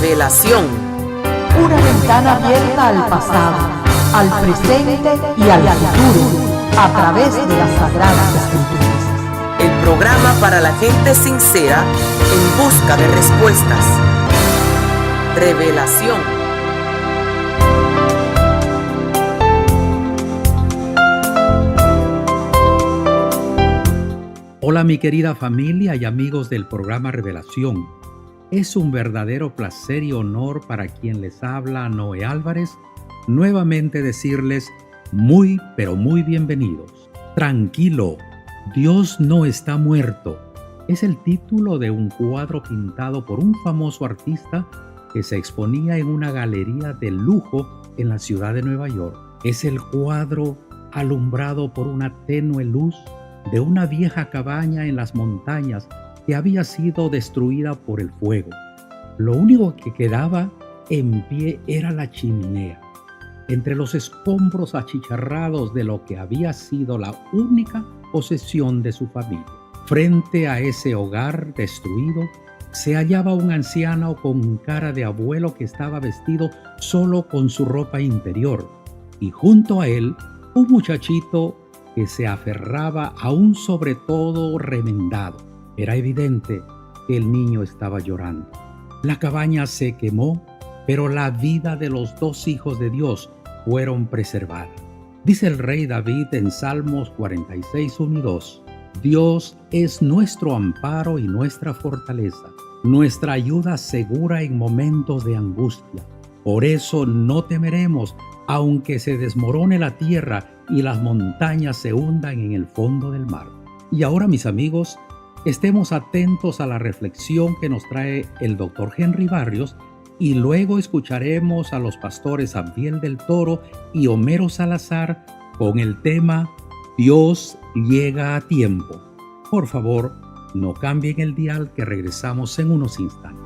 Revelación. Una ventana abierta al pasado, al presente y al futuro, a través de las Sagradas Escrituras. El programa para la gente sincera en busca de respuestas. Revelación. Hola mi querida familia y amigos del programa Revelación. Es un verdadero placer y honor para quien les habla, Noé Álvarez, nuevamente decirles muy pero muy bienvenidos. Tranquilo, Dios no está muerto. Es el título de un cuadro pintado por un famoso artista que se exponía en una galería de lujo en la ciudad de Nueva York. Es el cuadro alumbrado por una tenue luz de una vieja cabaña en las montañas que había sido destruida por el fuego. Lo único que quedaba en pie era la chimenea, entre los escombros achicharrados de lo que había sido la única posesión de su familia. Frente a ese hogar destruido se hallaba un anciano con cara de abuelo que estaba vestido solo con su ropa interior, y junto a él un muchachito que se aferraba a un sobretodo remendado. Era evidente que el niño estaba llorando. La cabaña se quemó, pero la vida de los dos hijos de Dios fueron preservadas. Dice el rey David en Salmos 46, 1 y 2: Dios es nuestro amparo y nuestra fortaleza, nuestra ayuda segura en momentos de angustia. Por eso no temeremos, aunque se desmorone la tierra y las montañas se hundan en el fondo del mar. Y ahora, mis amigos, estemos atentos a la reflexión que nos trae el Dr. Henry Barrios, y luego escucharemos a los pastores Abdiel del Toro y Homero Salazar con el tema Dios llega a tiempo. Por favor, no cambien el dial, que regresamos en unos instantes.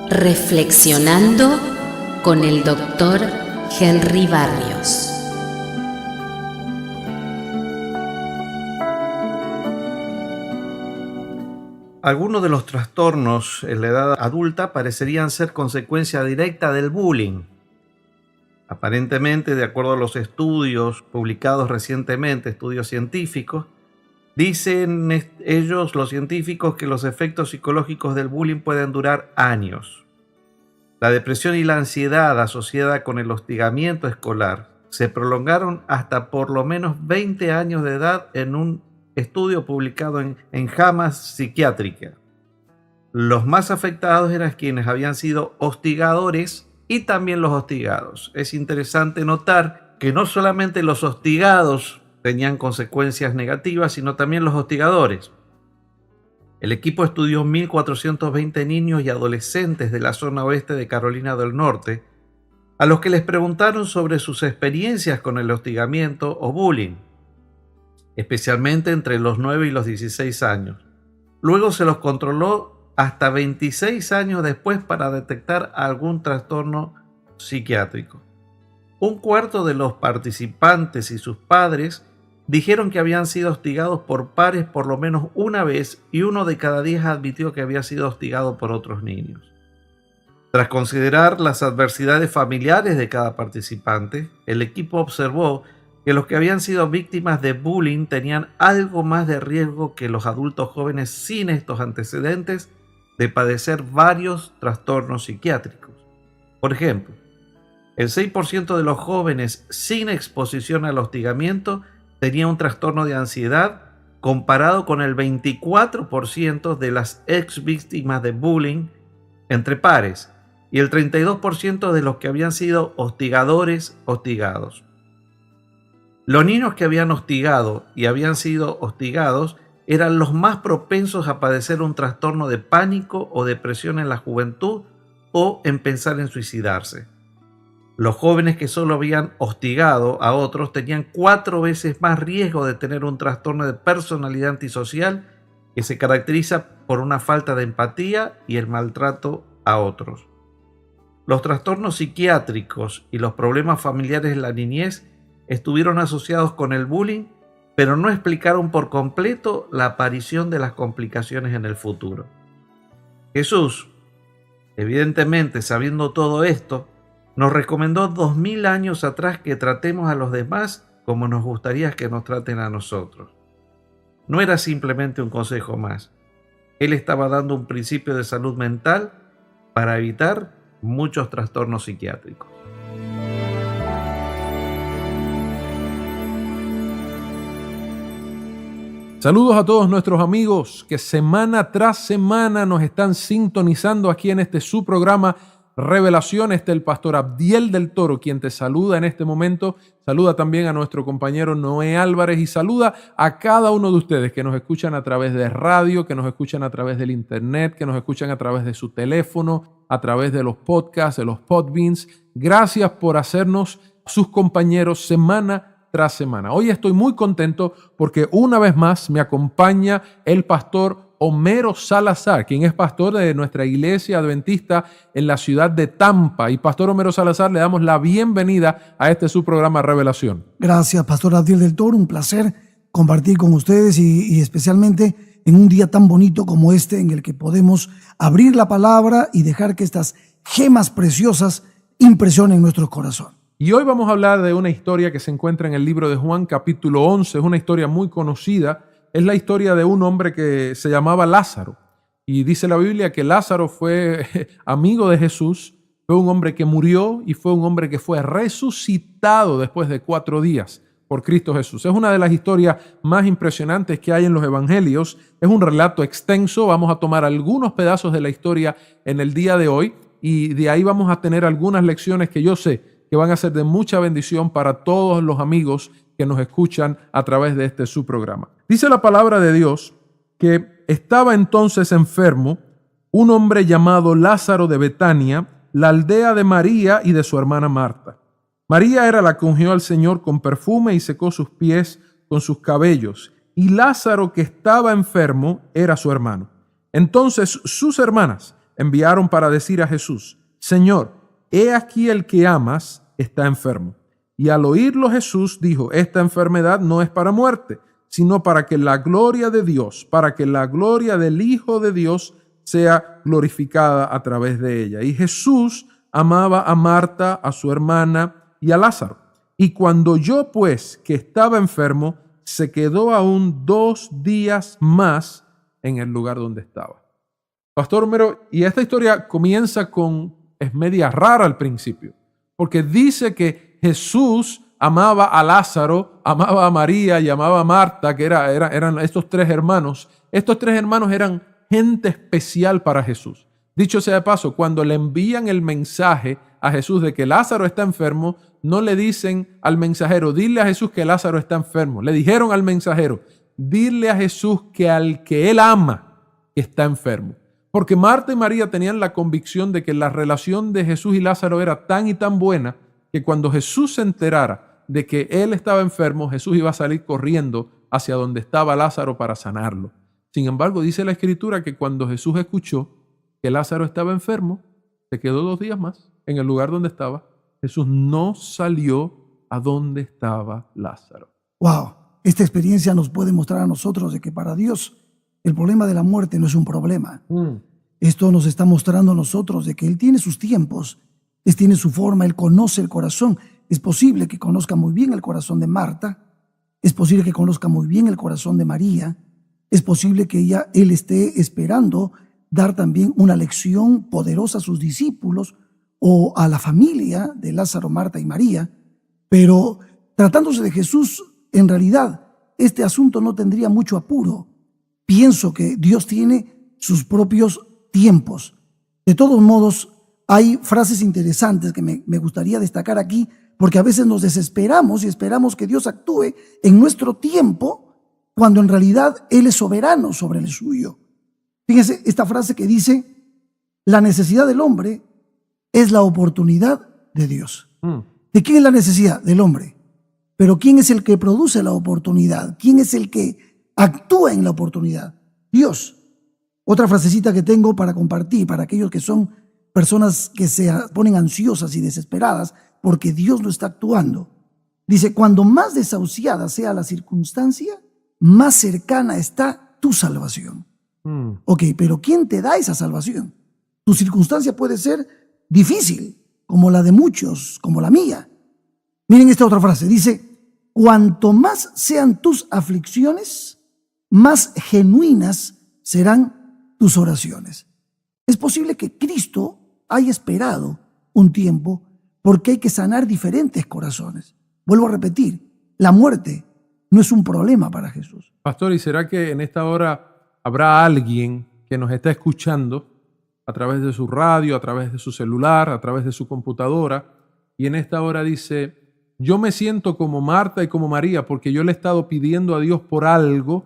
Reflexionando con el Dr. Henry Barrios. Algunos de los trastornos en la edad adulta parecerían ser consecuencia directa del bullying. Aparentemente, de acuerdo a los estudios publicados recientemente, estudios científicos, dicen ellos, los científicos, que los efectos psicológicos del bullying pueden durar años. La depresión y la ansiedad asociada con el hostigamiento escolar se prolongaron hasta por lo menos 20 años de edad en un estudio publicado en JAMA Psiquiátrica. Los más afectados eran quienes habían sido hostigadores y también los hostigados. Es interesante notar que no solamente los hostigados tenían consecuencias negativas, sino también los hostigadores. El equipo estudió 1.420 niños y adolescentes de la zona oeste de Carolina del Norte, a los que les preguntaron sobre sus experiencias con el hostigamiento o bullying, especialmente entre los 9 y los 16 años. Luego se los controló hasta 26 años después para detectar algún trastorno psiquiátrico. Un cuarto de los participantes y sus padres dijeron que habían sido hostigados por pares por lo menos una vez, y 1 de cada 10 admitió que había sido hostigado por otros niños. Tras considerar las adversidades familiares de cada participante, el equipo observó que los que habían sido víctimas de bullying tenían algo más de riesgo que los adultos jóvenes sin estos antecedentes de padecer varios trastornos psiquiátricos. Por ejemplo, el 6% de los jóvenes sin exposición al hostigamiento tenía un trastorno de ansiedad, comparado con el 24% de las ex víctimas de bullying entre pares y el 32% de los que habían sido hostigadores hostigados. Los niños que habían hostigado y habían sido hostigados eran los más propensos a padecer un trastorno de pánico o depresión en la juventud o en pensar en suicidarse. Los jóvenes que solo habían hostigado a otros tenían 4 veces más riesgo de tener un trastorno de personalidad antisocial que se caracteriza por una falta de empatía y el maltrato a otros. Los trastornos psiquiátricos y los problemas familiares en la niñez estuvieron asociados con el bullying, pero no explicaron por completo la aparición de las complicaciones en el futuro. Jesús, evidentemente sabiendo todo esto, nos recomendó 2000 años atrás que tratemos a los demás como nos gustaría que nos traten a nosotros. No era simplemente un consejo más. Él estaba dando un principio de salud mental para evitar muchos trastornos psiquiátricos. Saludos a todos nuestros amigos que semana tras semana nos están sintonizando aquí en su programa Revelación. El pastor Abdiel del Toro, quien te saluda en este momento. Saluda también a nuestro compañero Noé Álvarez y saluda a cada uno de ustedes que nos escuchan a través de radio, que nos escuchan a través del internet, que nos escuchan a través de su teléfono, a través de los podcasts, de los podbeans. Gracias por hacernos sus compañeros semana tras semana. Hoy estoy muy contento porque una vez más me acompaña el pastor Homero Salazar, quien es pastor de nuestra iglesia adventista en la ciudad de Tampa. Y pastor Homero Salazar, le damos la bienvenida a su programa Revelación. Gracias, pastor Abdiel del Toro. Un placer compartir con ustedes y especialmente en un día tan bonito como este, en el que podemos abrir la palabra y dejar que estas gemas preciosas impresionen nuestro corazón. Y hoy vamos a hablar de una historia que se encuentra en el libro de Juan, capítulo 11. Es una historia muy conocida. Es la historia de un hombre que se llamaba Lázaro. Y dice la Biblia que Lázaro fue amigo de Jesús, fue un hombre que murió y fue un hombre que fue resucitado después de 4 días por Cristo Jesús. Es una de las historias más impresionantes que hay en los evangelios. Es un relato extenso. Vamos a tomar algunos pedazos de la historia en el día de hoy y de ahí vamos a tener algunas lecciones que yo sé que van a ser de mucha bendición para todos los amigos que nos escuchan a través de su programa. Dice la palabra de Dios que estaba entonces enfermo un hombre llamado Lázaro de Betania, la aldea de María y de su hermana Marta. María era la que ungió al Señor con perfume y secó sus pies con sus cabellos, y Lázaro, que estaba enfermo, era su hermano. Entonces sus hermanas enviaron para decir a Jesús: Señor, he aquí el que amas está enfermo. Y al oírlo Jesús dijo: esta enfermedad no es para muerte, sino para que la gloria de Dios, para que la gloria del Hijo de Dios sea glorificada a través de ella. Y Jesús amaba a Marta, a su hermana y a Lázaro. Y cuando oyó pues que estaba enfermo, se quedó aún 2 días más en el lugar donde estaba. Pastor Homero, y esta historia comienza es media rara al principio, porque dice que Jesús amaba a Lázaro, amaba a María y amaba a Marta, que eran estos 3 hermanos. Estos 3 hermanos eran gente especial para Jesús. Dicho sea de paso, cuando le envían el mensaje a Jesús de que Lázaro está enfermo, no le dicen al mensajero: dile a Jesús que Lázaro está enfermo. Le dijeron al mensajero: dile a Jesús que al que él ama está enfermo. Porque Marta y María tenían la convicción de que la relación de Jesús y Lázaro era tan y tan buena que cuando Jesús se enterara de que él estaba enfermo, Jesús iba a salir corriendo hacia donde estaba Lázaro para sanarlo. Sin embargo, dice la Escritura que cuando Jesús escuchó que Lázaro estaba enfermo, se quedó 2 días más en el lugar donde estaba. Jesús no salió a donde estaba Lázaro. Wow, esta experiencia nos puede mostrar a nosotros de que para Dios el problema de la muerte no es un problema. Esto nos está mostrando a nosotros de que Él tiene sus tiempos, Él tiene su forma, Él conoce el corazón. Es posible que conozca muy bien el corazón de Marta, es posible que conozca muy bien el corazón de María, es posible que Él esté esperando dar también una lección poderosa a sus discípulos o a la familia de Lázaro, Marta y María, pero tratándose de Jesús, en realidad este asunto no tendría mucho apuro. Pienso que Dios tiene sus propios tiempos. De todos modos, hay frases interesantes que me gustaría destacar aquí, porque a veces nos desesperamos y esperamos que Dios actúe en nuestro tiempo, cuando en realidad Él es soberano sobre el suyo. Fíjense esta frase que dice: la necesidad del hombre es la oportunidad de Dios. ¿De quién es la necesidad? Del hombre. Pero ¿quién es el que produce la oportunidad? ¿Quién es el que actúa en la oportunidad? Dios. Otra frasecita que tengo para compartir para aquellos que son personas que se ponen ansiosas y desesperadas porque Dios no está actuando. Dice, cuando más desahuciada sea la circunstancia, más cercana está tu salvación. Ok, pero ¿quién te da esa salvación? Tu circunstancia puede ser difícil, como la de muchos, como la mía. Miren esta otra frase, dice, cuanto más sean tus aflicciones, más genuinas serán tus oraciones. Es posible que Cristo haya esperado un tiempo porque hay que sanar diferentes corazones. Vuelvo a repetir, la muerte no es un problema para Jesús. Pastor, ¿y será que en esta hora habrá alguien que nos está escuchando a través de su radio, a través de su celular, a través de su computadora, y en esta hora dice, yo me siento como Marta y como María porque yo le he estado pidiendo a Dios por algo,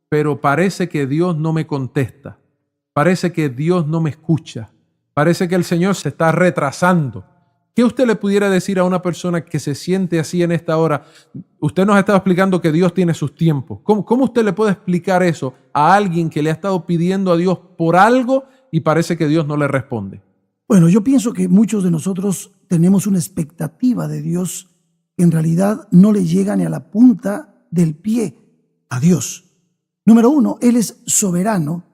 pero parece que Dios no me contesta, parece que Dios no me escucha, parece que el Señor se está retrasando? ¿Qué usted le pudiera decir a una persona que se siente así en esta hora? Usted nos ha estado explicando que Dios tiene sus tiempos. ¿Cómo usted le puede explicar eso a alguien que le ha estado pidiendo a Dios por algo y parece que Dios no le responde? Bueno, yo pienso que muchos de nosotros tenemos una expectativa de Dios que en realidad no le llega ni a la punta del pie a Dios. Número uno, Él es soberano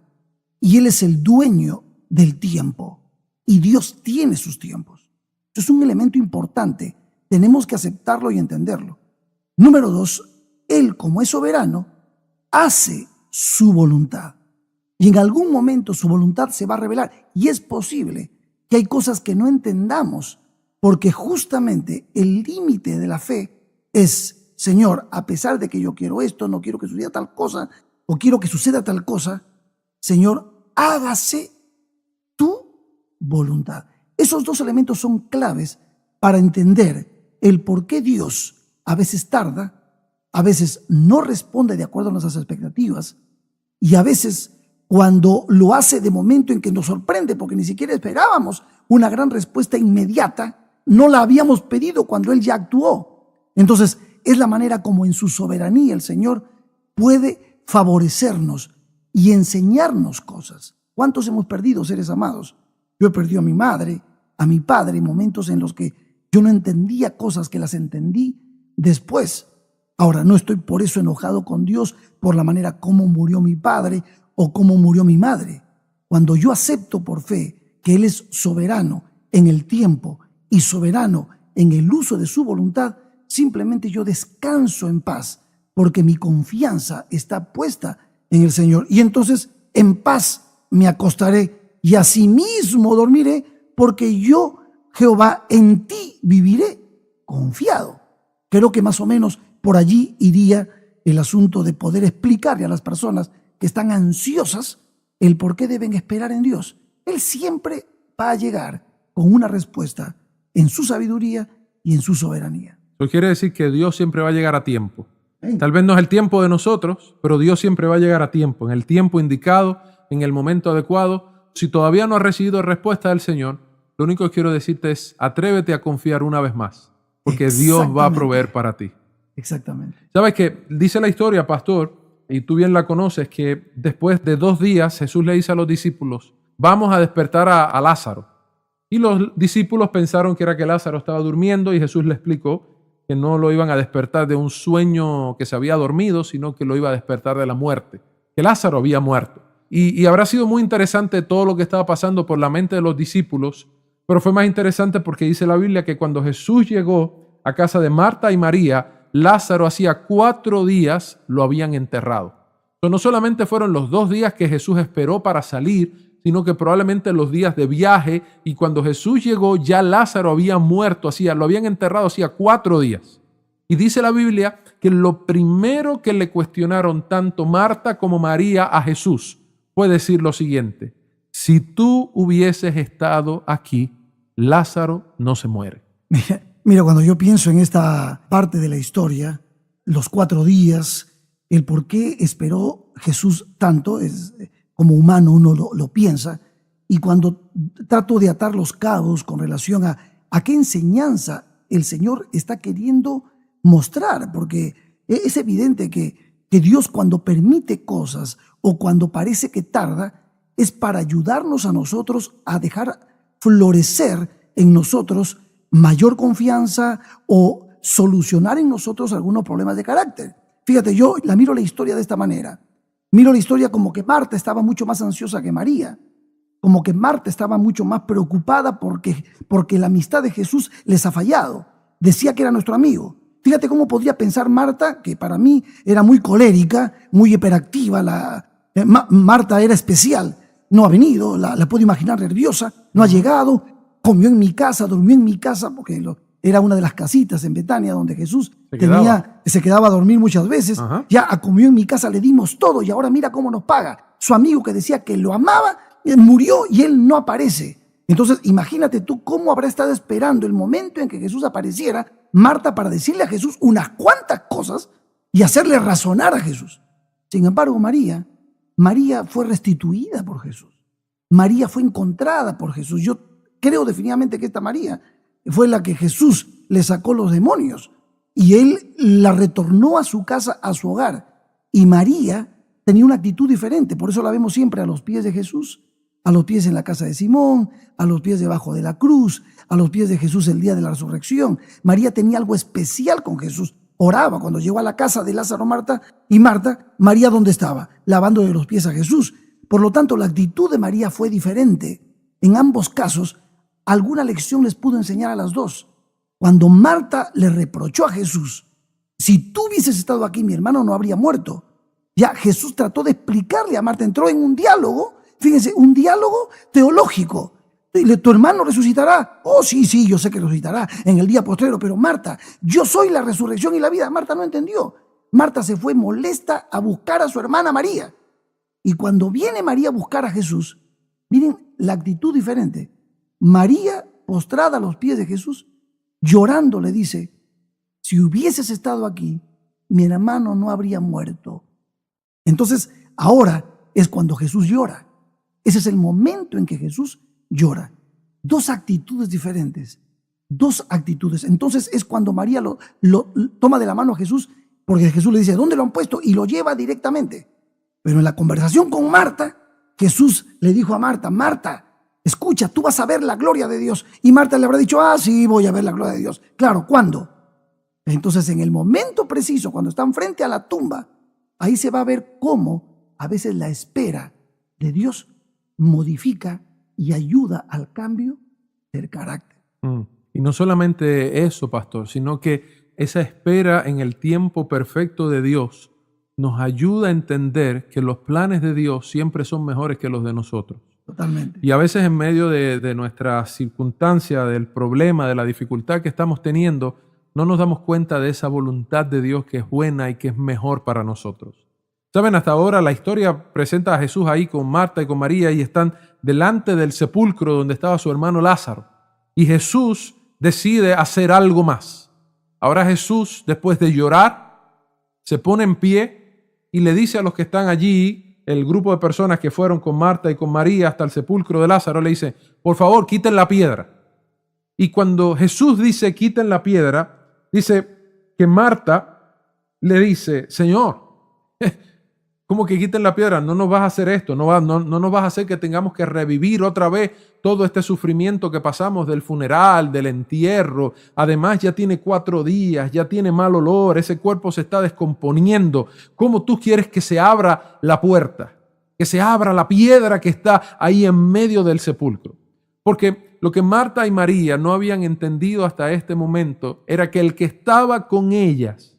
y Él es el dueño del tiempo. Y Dios tiene sus tiempos. Eso es un elemento importante. Tenemos que aceptarlo y entenderlo. Número dos, Él, como es soberano, hace su voluntad. Y en algún momento su voluntad se va a revelar. Y es posible que hay cosas que no entendamos, porque justamente el límite de la fe es, Señor, a pesar de que yo quiero esto, no quiero que suceda tal cosa, o quiero que suceda tal cosa, Señor, hágase tu voluntad. Esos dos elementos son claves para entender el por qué Dios a veces tarda, a veces no responde de acuerdo a nuestras expectativas y a veces cuando lo hace de momento en que nos sorprende porque ni siquiera esperábamos una gran respuesta inmediata, no la habíamos pedido cuando Él ya actuó. Entonces es la manera como en su soberanía el Señor puede favorecernos y enseñarnos cosas. ¿Cuántos hemos perdido, seres amados? Yo he perdido a mi madre, a mi padre, en momentos en los que yo no entendía cosas que las entendí después. Ahora, no estoy por eso enojado con Dios por la manera como murió mi padre o cómo murió mi madre. Cuando yo acepto por fe que Él es soberano en el tiempo y soberano en el uso de su voluntad, simplemente yo descanso en paz porque mi confianza está puesta en el Señor. Y entonces en paz me acostaré y asimismo dormiré, porque yo, Jehová, en ti viviré confiado. Creo que más o menos por allí iría el asunto de poder explicarle a las personas que están ansiosas el por qué deben esperar en Dios. Él siempre va a llegar con una respuesta en su sabiduría y en su soberanía. Eso quiere decir que Dios siempre va a llegar a tiempo. Tal vez no es el tiempo de nosotros, pero Dios siempre va a llegar a tiempo, en el tiempo indicado, en el momento adecuado. Si todavía no has recibido respuesta del Señor, lo único que quiero decirte es atrévete a confiar una vez más, porque Dios va a proveer para ti. Exactamente. ¿Sabes qué? Dice la historia, pastor, y tú bien la conoces, que después de 2 días Jesús le dice a los discípulos, vamos a despertar a Lázaro. Y los discípulos pensaron que era que Lázaro estaba durmiendo y Jesús le explicó que no lo iban a despertar de un sueño que se había dormido, sino que lo iba a despertar de la muerte, que Lázaro había muerto. Y habrá sido muy interesante todo lo que estaba pasando por la mente de los discípulos, pero fue más interesante porque dice la Biblia que cuando Jesús llegó a casa de Marta y María, Lázaro hacía 4 días lo habían enterrado. Entonces, no solamente fueron los 2 días que Jesús esperó para salir, sino que probablemente los días de viaje, y cuando Jesús llegó ya Lázaro había muerto, lo habían enterrado hacía 4 días. Y dice la Biblia que lo primero que le cuestionaron tanto Marta como María a Jesús fue decir lo siguiente: si tú hubieses estado aquí, Lázaro no se muere. Mira, cuando yo pienso en esta parte de la historia, los 4 días, el por qué esperó Jesús tanto, como humano uno lo piensa, y cuando trato de atar los cabos con relación a qué enseñanza el Señor está queriendo mostrar, porque es evidente que Dios, cuando permite cosas o cuando parece que tarda, es para ayudarnos a nosotros a dejar florecer en nosotros mayor confianza o solucionar en nosotros algunos problemas de carácter. Fíjate, yo miro la historia de esta manera. Miro la historia como que Marta estaba mucho más ansiosa que María, como que Marta estaba mucho más preocupada porque la amistad de Jesús les ha fallado. Decía que era nuestro amigo. Fíjate cómo podría pensar Marta, que para mí era muy colérica, muy hiperactiva. Marta era especial. No ha venido, la puedo imaginar nerviosa, no ha llegado, comió en mi casa, durmió en mi casa, porque era una de las casitas en Betania donde Jesús se quedaba a dormir muchas veces. Ajá. Ya comió en mi casa, le dimos todo y ahora mira cómo nos paga. Su amigo que decía que lo amaba, murió y él no aparece. Entonces imagínate tú cómo habrá estado esperando el momento en que Jesús apareciera, Marta, para decirle a Jesús unas cuantas cosas y hacerle razonar a Jesús. Sin embargo, María fue restituida por Jesús. María fue encontrada por Jesús. Yo creo definitivamente que esta María fue la que Jesús le sacó los demonios y él la retornó a su casa, a su hogar. Y María tenía una actitud diferente, por eso la vemos siempre a los pies de Jesús, a los pies en la casa de Simón, a los pies debajo de la cruz, a los pies de Jesús el día de la resurrección. María tenía algo especial con Jesús. Oraba cuando llegó a la casa de Lázaro, Marta, María, ¿dónde estaba? Lavándole los pies a Jesús. Por lo tanto, la actitud de María fue diferente. En ambos casos, alguna lección les pudo enseñar a las dos. Cuando Marta le reprochó a Jesús, si tú hubieses estado aquí, mi hermano no habría muerto. Ya Jesús trató de explicarle a Marta, entró en un diálogo, fíjense, un diálogo teológico. ¿Tu hermano resucitará? Oh, sí, yo sé que resucitará en el día postrero, pero Marta, yo soy la resurrección y la vida. Marta no entendió. Marta se fue molesta a buscar a su hermana María. Y cuando viene María a buscar a Jesús, miren la actitud diferente. María, postrada a los pies de Jesús, llorando le dice, si hubieses estado aquí, mi hermano no habría muerto. Entonces, ahora es cuando Jesús llora. Ese es el momento en que Jesús llora. Dos actitudes diferentes. Dos actitudes. Entonces es cuando María lo toma de la mano a Jesús, porque Jesús le dice, ¿dónde lo han puesto? Y lo lleva directamente. Pero en la conversación con Marta, Jesús le dijo a Marta, Marta, escucha, tú vas a ver la gloria de Dios. Y Marta le habrá dicho, sí, voy a ver la gloria de Dios. Claro, ¿cuándo? Entonces, en el momento preciso, cuando están frente a la tumba, ahí se va a ver cómo a veces la espera de Dios modifica y ayuda al cambio del carácter. Y no solamente eso, pastor, sino que esa espera en el tiempo perfecto de Dios nos ayuda a entender que los planes de Dios siempre son mejores que los de nosotros. Totalmente. Y a veces en medio de nuestra circunstancia, del problema, de la dificultad que estamos teniendo, no nos damos cuenta de esa voluntad de Dios que es buena y que es mejor para nosotros. Saben, hasta ahora la historia presenta a Jesús ahí con Marta y con María y están delante del sepulcro donde estaba su hermano Lázaro. Y Jesús decide hacer algo más. Ahora Jesús, después de llorar, se pone en pie y le dice a los que están allí, el grupo de personas que fueron con Marta y con María hasta el sepulcro de Lázaro, le dice, por favor, quiten la piedra. Y cuando Jesús dice, quiten la piedra, dice que Marta le dice, Señor, ¿cómo que quiten la piedra? No nos vas a hacer esto, no nos vas a hacer que tengamos que revivir otra vez todo este sufrimiento que pasamos del funeral, del entierro. Además ya tiene 4 días, ya tiene mal olor, ese cuerpo se está descomponiendo. ¿Cómo tú quieres que se abra la puerta? Que se abra la piedra que está ahí en medio del sepulcro. Porque lo que Marta y María no habían entendido hasta este momento era que el que estaba con ellas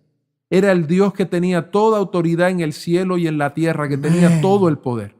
era el Dios que tenía toda autoridad en el cielo y en la tierra, que tenía todo el poder.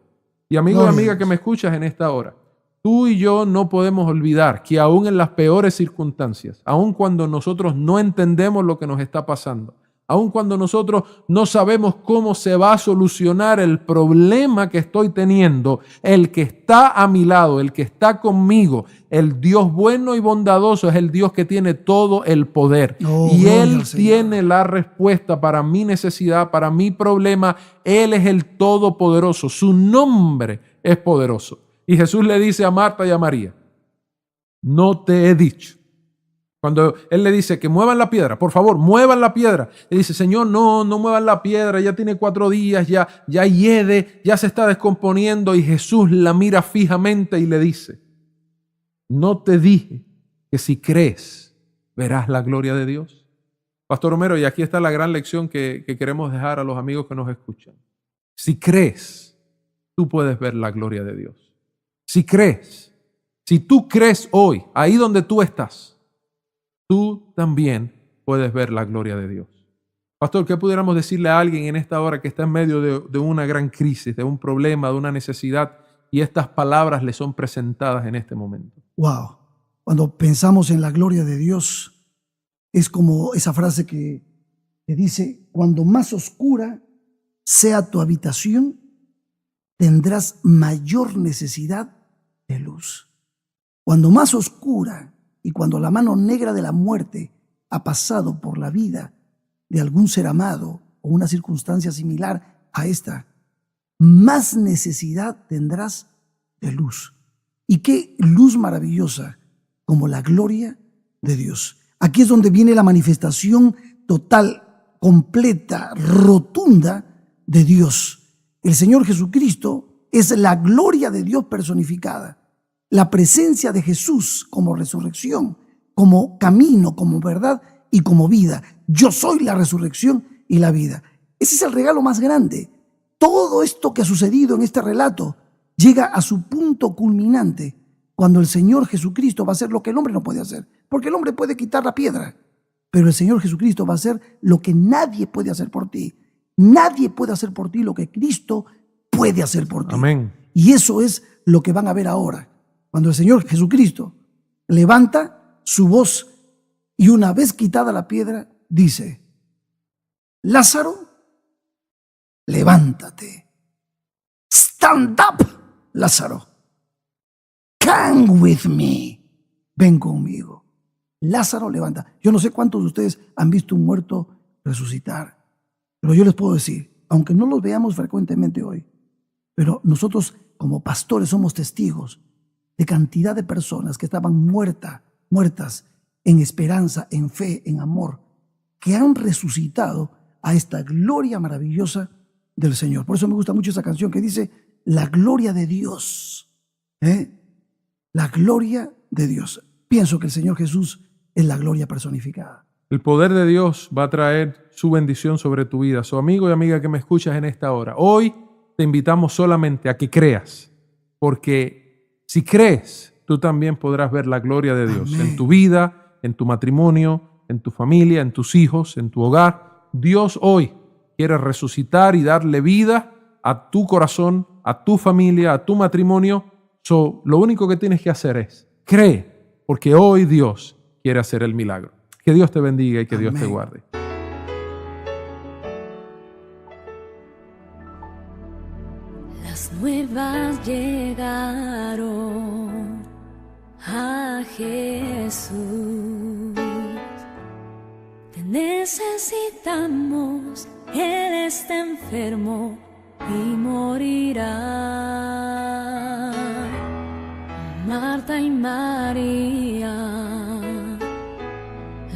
Y amigo y amiga que me escuchas en esta hora, tú y yo no podemos olvidar que aún en las peores circunstancias, aún cuando nosotros no entendemos lo que nos está pasando, aun cuando nosotros no sabemos cómo se va a solucionar el problema que estoy teniendo, el que está a mi lado, el que está conmigo, el Dios bueno y bondadoso es el Dios que tiene todo el poder. Y Él tiene la respuesta para mi necesidad, para mi problema. Él es el Todopoderoso. Su nombre es poderoso. Y Jesús le dice a Marta y a María, no te he dicho. Cuando él le dice que muevan la piedra, por favor, muevan la piedra. Él dice, Señor, no muevan la piedra, ya tiene 4 días, ya hiede, ya se está descomponiendo. Y Jesús la mira fijamente y le dice, ¿no te dije que si crees verás la gloria de Dios? Pastor Romero, y aquí está la gran lección que queremos dejar a los amigos que nos escuchan. Si crees, tú puedes ver la gloria de Dios. Si crees, si tú crees hoy, ahí donde tú estás, tú también puedes ver la gloria de Dios. Pastor, ¿qué pudiéramos decirle a alguien en esta hora que está en medio de una gran crisis, de un problema, de una necesidad, y estas palabras le son presentadas en este momento? Wow. Cuando pensamos en la gloria de Dios, es como esa frase que dice, cuando más oscura sea tu habitación, tendrás mayor necesidad de luz. Cuando más oscura y cuando la mano negra de la muerte ha pasado por la vida de algún ser amado o una circunstancia similar a esta, más necesidad tendrás de luz. Y qué luz maravillosa como la gloria de Dios. Aquí es donde viene la manifestación total, completa, rotunda de Dios. El Señor Jesucristo es la gloria de Dios personificada. La presencia de Jesús como resurrección, como camino, como verdad y como vida. Yo soy la resurrección y la vida. Ese es el regalo más grande. Todo esto que ha sucedido en este relato llega a su punto culminante cuando el Señor Jesucristo va a hacer lo que el hombre no puede hacer. Porque el hombre puede quitar la piedra, pero el Señor Jesucristo va a hacer lo que nadie puede hacer por ti. Nadie puede hacer por ti lo que Cristo puede hacer por ti. Amén. Y eso es lo que van a ver ahora. Cuando el Señor Jesucristo levanta su voz y una vez quitada la piedra, dice, Lázaro, levántate. Stand up, Lázaro. Come with me. Ven conmigo. Lázaro, levanta. Yo no sé cuántos de ustedes han visto un muerto resucitar, pero yo les puedo decir, aunque no los veamos frecuentemente hoy, pero nosotros como pastores somos testigos de cantidad de personas que estaban muertas en esperanza, en fe, en amor, que han resucitado a esta gloria maravillosa del Señor. Por eso me gusta mucho esa canción que dice, la gloria de Dios. La gloria de Dios. Pienso que el Señor Jesús es la gloria personificada. El poder de Dios va a traer su bendición sobre tu vida. So, amigo y amiga que me escuchas en esta hora, hoy te invitamos solamente a que creas, porque si crees, tú también podrás ver la gloria de Dios. Amén. En tu vida, en tu matrimonio, en tu familia, en tus hijos, en tu hogar. Dios hoy quiere resucitar y darle vida a tu corazón, a tu familia, a tu matrimonio. So, lo único que tienes que hacer es cree, porque hoy Dios quiere hacer el milagro. Que Dios te bendiga y que Amén. Dios te guarde. Las nuevas llegaron a Jesús. Te necesitamos, Él está enfermo y morirá. Marta y María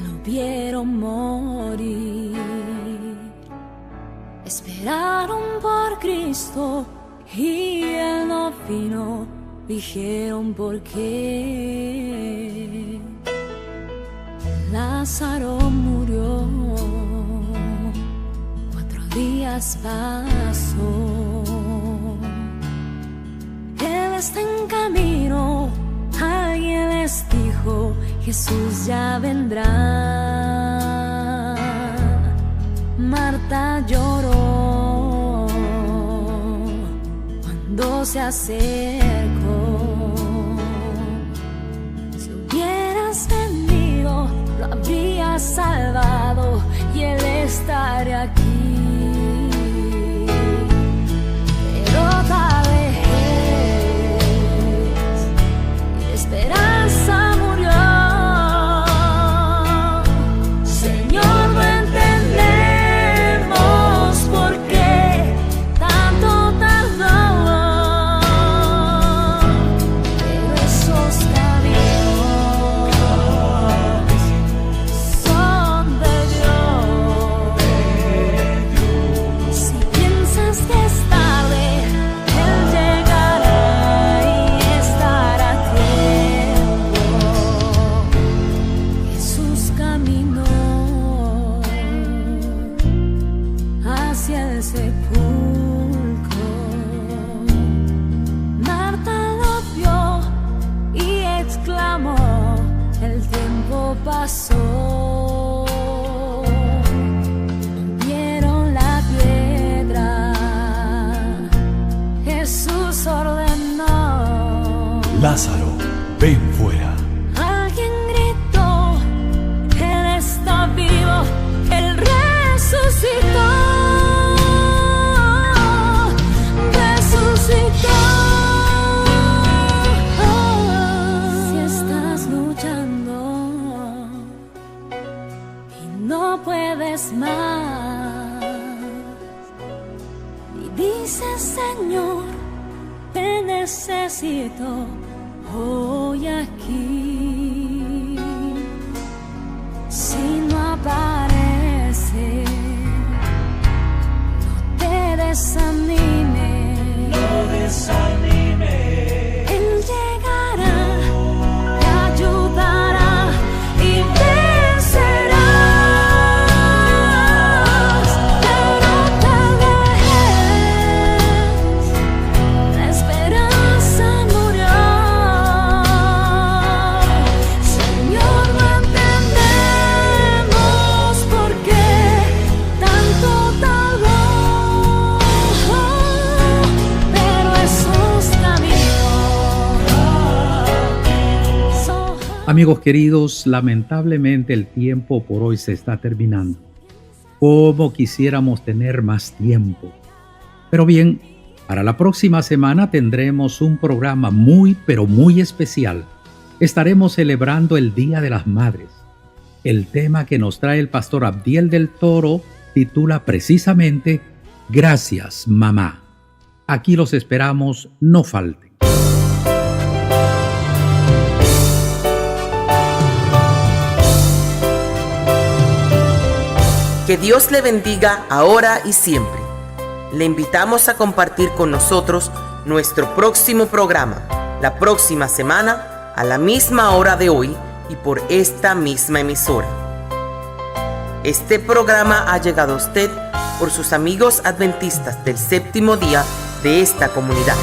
lo vieron morir. Esperaron por Cristo y Él no vino. Dijeron por qué. Lázaro murió, 4 días pasó. Él está en camino, alguien les dijo, Jesús ya vendrá. Marta lloró cuando se acercó. Si hubieras venido, lo habrías salvado y Él estaría aquí. Pero tal vez mi esperanza murió. Señor, no entendemos por qué tanto tardó. Pero esos caminos Lázaro, ven fuera. Alguien gritó, Él está vivo, Él resucitó. Resucitó. Si estás luchando y no puedes más y dices, Señor, te necesito hoy aquí. Si no aparece, no te desanimes. No desanimes. Él llegará, te ayudará y vencerás. Pero te dejes, la esperanza murió. Señor, no entendemos por qué tanto tardó, pero esos caminos. Amigos queridos, lamentablemente el tiempo por hoy se está terminando. Cómo quisiéramos tener más tiempo. Pero bien, para la próxima semana tendremos un programa muy, pero muy especial. Estaremos celebrando el Día de las Madres. El tema que nos trae el pastor Abdiel del Toro titula precisamente Gracias, mamá. Aquí los esperamos, no falten. Que Dios le bendiga ahora y siempre. Le invitamos a compartir con nosotros nuestro próximo programa, la próxima semana, a la misma hora de hoy y por esta misma emisora. Este programa ha llegado a usted por sus amigos adventistas del séptimo día de esta comunidad.